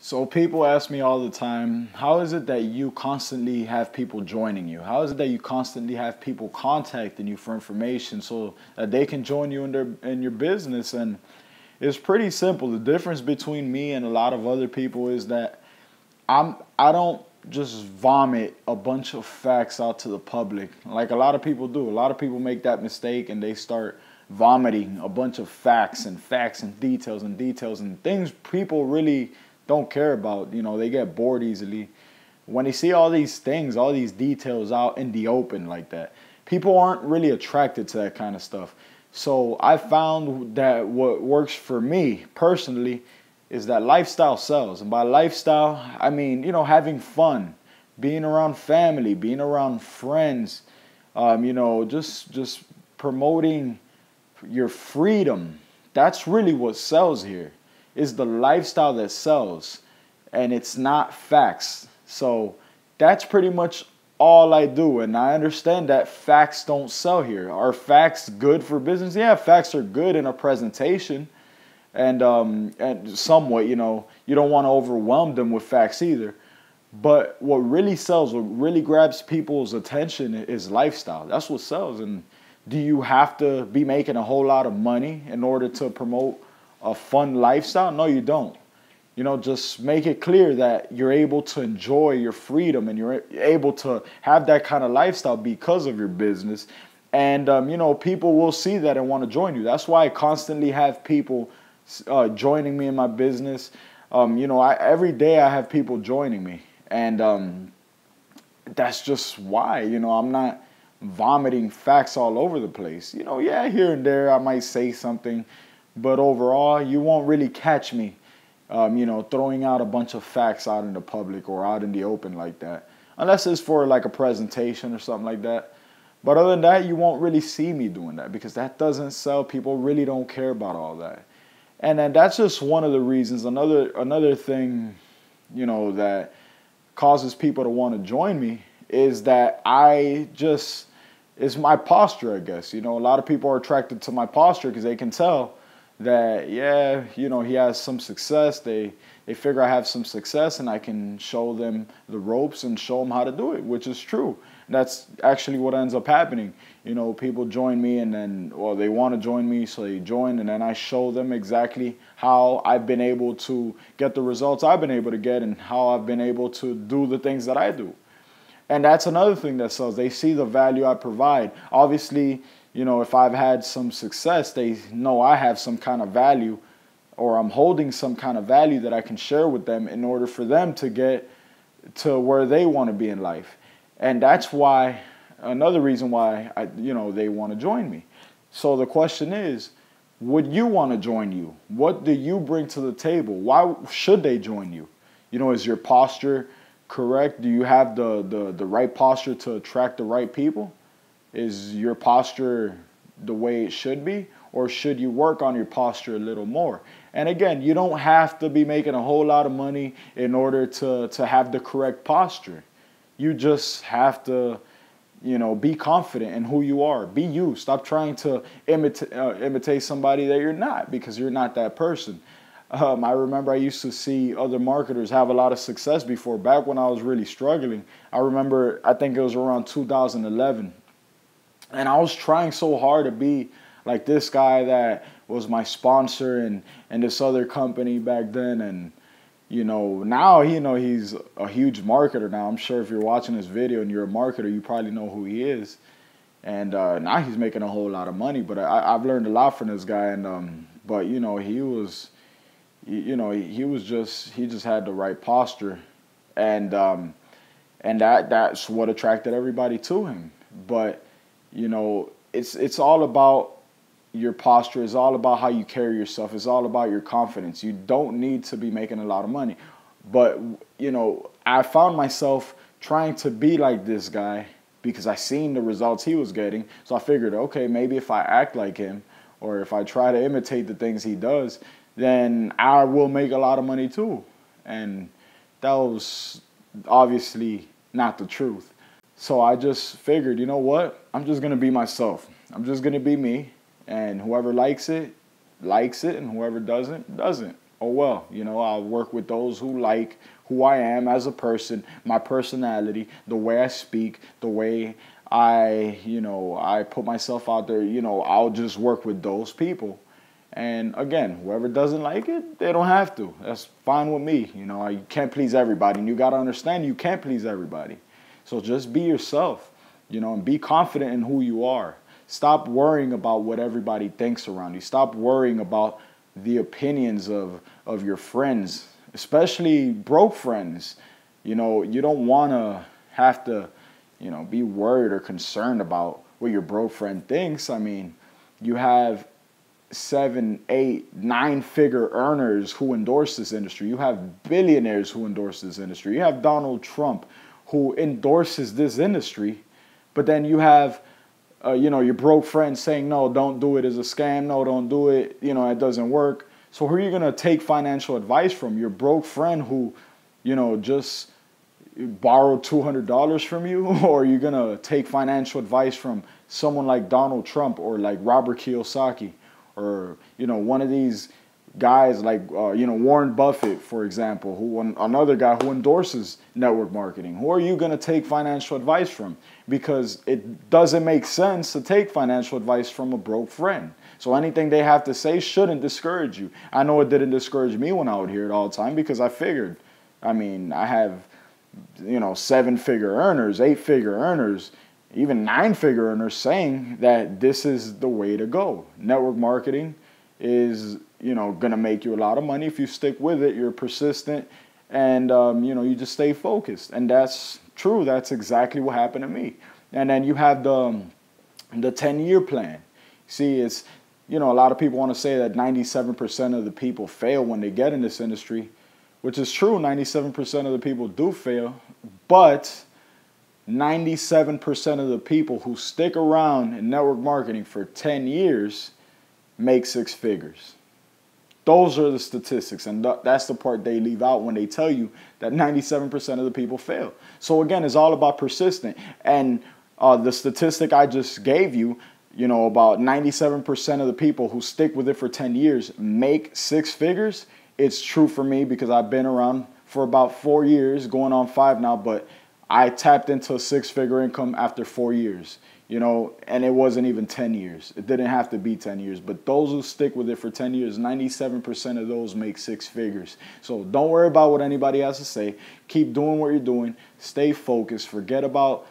So people ask me all the time, how is it that you constantly have people joining you? How is it that you constantly have people contacting you for information so that they can join you in your business? And it's pretty simple. The difference between me and a lot of other people is that I don't just vomit a bunch of facts out to the public like a lot of people do. A lot of people make that mistake and they start vomiting a bunch of facts and details and things people really don't care about. You know, they get bored easily. When they see all these things, all these details out in the open like that, people aren't really attracted to that kind of stuff. So I found that what works for me personally is that lifestyle sells. And by lifestyle, I mean, having fun, being around family, being around friends, just promoting your freedom. That's really what sells here. Is the lifestyle that sells, and it's not facts. So that's pretty much all I do, and I understand that facts don't sell here. Are facts good for business? Yeah, facts are good in a presentation, and somewhat, you don't want to overwhelm them with facts either. But what really sells, what really grabs people's attention is lifestyle. That's what sells. And do you have to be making a whole lot of money in order to promote a fun lifestyle? No, you don't. Just make it clear that you're able to enjoy your freedom and you're able to have that kind of lifestyle because of your business. And, people will see that and want to join you. That's why I constantly have people joining me in my business. Every day I have people joining me. And that's just why, I'm not vomiting facts all over the place. Yeah, here and there I might say something, but overall you won't really catch me, throwing out a bunch of facts out in the public or out in the open like that, unless it's for like a presentation or something like that. But other than that, you won't really see me doing that because that doesn't sell. People really don't care about all that. And then that's just one of the reasons. Another thing, that causes people to want to join me is that it's my posture, I guess. A lot of people are attracted to my posture because they can tell that, yeah, he has some success. They figure I have some success and I can show them the ropes and show them how to do it, which is true. And that's actually what ends up happening. People join me and then, well, they want to join me, so they join, and then I show them exactly how I've been able to get the results I've been able to get and how I've been able to do the things that I do. And that's another thing that sells. They see the value I provide. Obviously, if I've had some success, they know I have some kind of value, or I'm holding some kind of value that I can share with them in order for them to get to where they want to be in life. And that's why, another reason why they want to join me. So the question is, would you want to join you? What do you bring to the table? Why should they join you? Is your posture correct? Do you have the right posture to attract the right people? Is your posture the way it should be? Or should you work on your posture a little more? And again, you don't have to be making a whole lot of money in order to have the correct posture. You just have to, be confident in who you are. Be you. Stop trying to imitate somebody that you're not, because you're not that person. I remember I used to see other marketers have a lot of success before, back when I was really struggling. I remember, I think it was around 2011. And I was trying so hard to be like this guy that was my sponsor and this other company back then. And, now, he's a huge marketer now. I'm sure if you're watching this video and you're a marketer, you probably know who he is. And now he's making a whole lot of money. But I've learned a lot from this guy. And but he just had the right posture, and that's what attracted everybody to him. But it's all about your posture. It's all about how you carry yourself. It's all about your confidence. You don't need to be making a lot of money. But I found myself trying to be like this guy because I seen the results he was getting. So I figured, okay, maybe if I act like him, or if I try to imitate the things he does, then I will make a lot of money too. And that was obviously not the truth. So I just figured, you know what? I'm just going to be myself. I'm just going to be me. And whoever likes it, and whoever doesn't, doesn't. oh well, I'll work with those who like who I am as a person, my personality, the way I speak, the way I put myself out there. I'll just work with those people. And again, whoever doesn't like it, they don't have to. That's fine with me. You can't please everybody, and you got to understand you can't please everybody. So just be yourself, and be confident in who you are. Stop worrying about what everybody thinks around you. Stop worrying about the opinions of your friends, especially broke friends. You don't want to have to, be worried or concerned about what your broke friend thinks. I mean, you have 7, 8, 9-figure earners who endorse this industry. You have billionaires who endorse this industry. You have Donald Trump who endorses this industry, but then you have your broke friend saying, no, don't do it, as a scam. No, don't do it. It doesn't work. So who are you going to take financial advice from? Your broke friend who, just borrowed $200 from you? Or are you going to take financial advice from someone like Donald Trump or like Robert Kiyosaki? Or, one of these guys like, Warren Buffett, for example, another guy who endorses network marketing. Who are you going to take financial advice from? Because it doesn't make sense to take financial advice from a broke friend. So anything they have to say shouldn't discourage you. I know it didn't discourage me when I would hear it all the time, because I figured, I have, 7-figure earners, 8-figure earners, even 9-figure earners saying that this is the way to go. Network marketing is, going to make you a lot of money if you stick with it, you're persistent, and, you just stay focused. And that's true. That's exactly what happened to me. And then you have the 10-year plan. See, it's, a lot of people want to say that 97% of the people fail when they get in this industry, which is true. 97% of the people do fail, but 97% of the people who stick around in network marketing for 10 years make 6 figures. Those are the statistics, and that's the part they leave out when they tell you that 97% of the people fail. So again, it's all about persistent. And the statistic I just gave you, about 97% of the people who stick with it for 10 years make 6 figures. It's true for me because I've been around for about 4 years, going on 5 now, but I tapped into a 6-figure income after 4 years, and it wasn't even 10 years. It didn't have to be 10 years, but those who stick with it for 10 years, 97% of those make 6 figures. So don't worry about what anybody has to say. Keep doing what you're doing. Stay focused. Forget about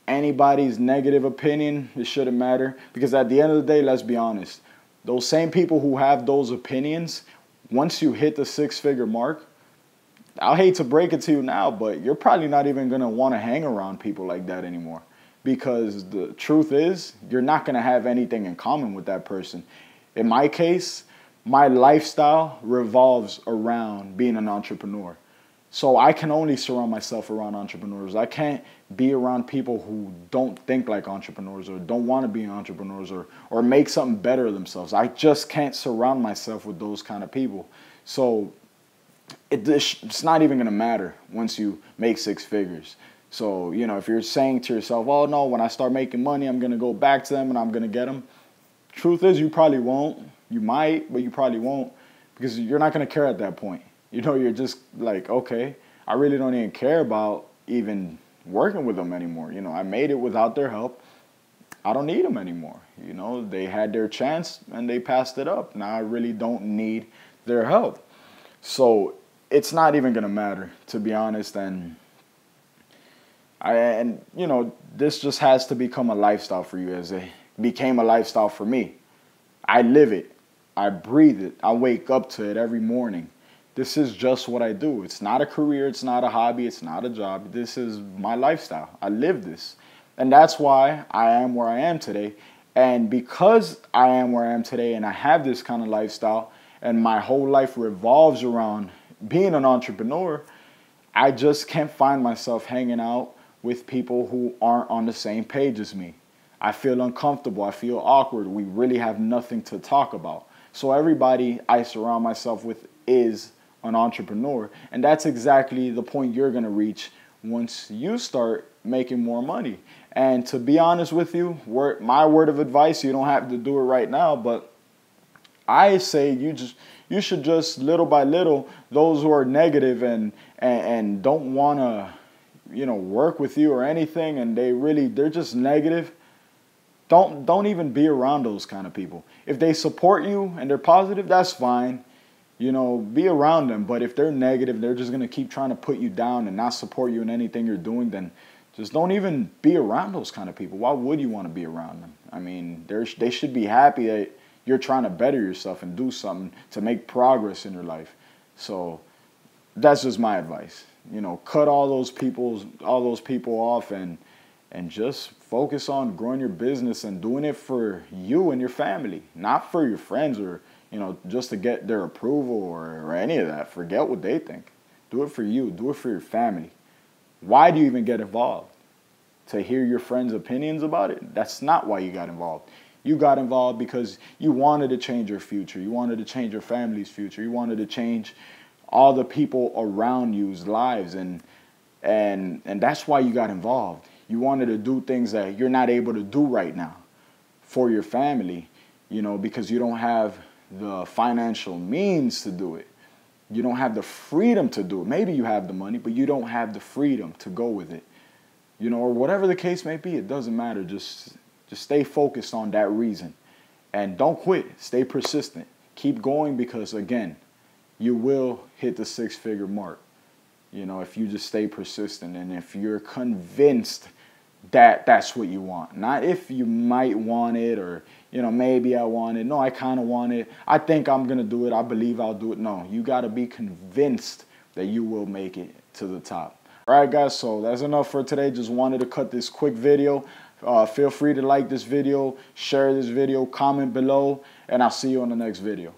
anybody's negative opinion. It shouldn't matter, because at the end of the day, let's be honest, those same people who have those opinions, once you hit the 6-figure mark, I hate to break it to you now, but you're probably not even going to want to hang around people like that anymore, because the truth is you're not going to have anything in common with that person. In my case, my lifestyle revolves around being an entrepreneur. So I can only surround myself around entrepreneurs. I can't be around people who don't think like entrepreneurs or don't want to be entrepreneurs or make something better of themselves. I just can't surround myself with those kind of people. So it's not even going to matter once you make 6 figures. So, if you're saying to yourself, oh, no, when I start making money, I'm going to go back to them and I'm going to get them. Truth is, you probably won't. You might, but you probably won't, because you're not going to care at that point. You're just like, okay, I really don't even care about even working with them anymore. I made it without their help. I don't need them anymore. They had their chance and they passed it up. Now I really don't need their help. So it's not even going to matter, to be honest. And this just has to become a lifestyle for you, as it became a lifestyle for me. I live it. I breathe it. I wake up to it every morning. This is just what I do. It's not a career. It's not a hobby. It's not a job. This is my lifestyle. I live this. And that's why I am where I am today. And because I am where I am today and I have this kind of lifestyle and my whole life revolves around being an entrepreneur, I just can't find myself hanging out with people who aren't on the same page as me. I feel uncomfortable. I feel awkward. We really have nothing to talk about. So everybody I surround myself with is an entrepreneur. And that's exactly the point you're going to reach once you start making more money. And to be honest with you, my word of advice, you don't have to do it right now, but I say you You should just little by little, those who are negative and don't want to, work with you or anything, and they're just negative. Don't even be around those kind of people. If they support you and they're positive, that's fine. Be around them. But if they're negative, they're just gonna keep trying to put you down and not support you in anything you're doing, then just don't even be around those kind of people. Why would you want to be around them? I mean, they should be happy that you're trying to better yourself and do something to make progress in your life. So that's just my advice. Cut all those people off and just focus on growing your business and doing it for you and your family, not for your friends or just to get their approval or any of that. Forget what they think. Do it for you. Do it for your family. Why do you even get involved? To hear your friends' opinions about it? That's not why you got involved. You got involved because you wanted to change your future. You wanted to change your family's future. You wanted to change all the people around you's lives, and that's why you got involved. You wanted to do things that you're not able to do right now for your family, because you don't have the financial means to do it. You don't have the freedom to do it. Maybe you have the money, but you don't have the freedom to go with it. Or whatever the case may be, it doesn't matter. Just stay focused on that reason. And don't quit. Stay persistent. Keep going because, again, you will hit the 6-figure mark. If you just stay persistent and if you're convinced that that's what you want. Not if you might want it or, maybe I want it. No, I kind of want it. I think I'm going to do it. I believe I'll do it. No, you got to be convinced that you will make it to the top. All right, guys, so that's enough for today. Just wanted to cut this quick video. Feel free to like this video, share this video, comment below, and I'll see you on the next video.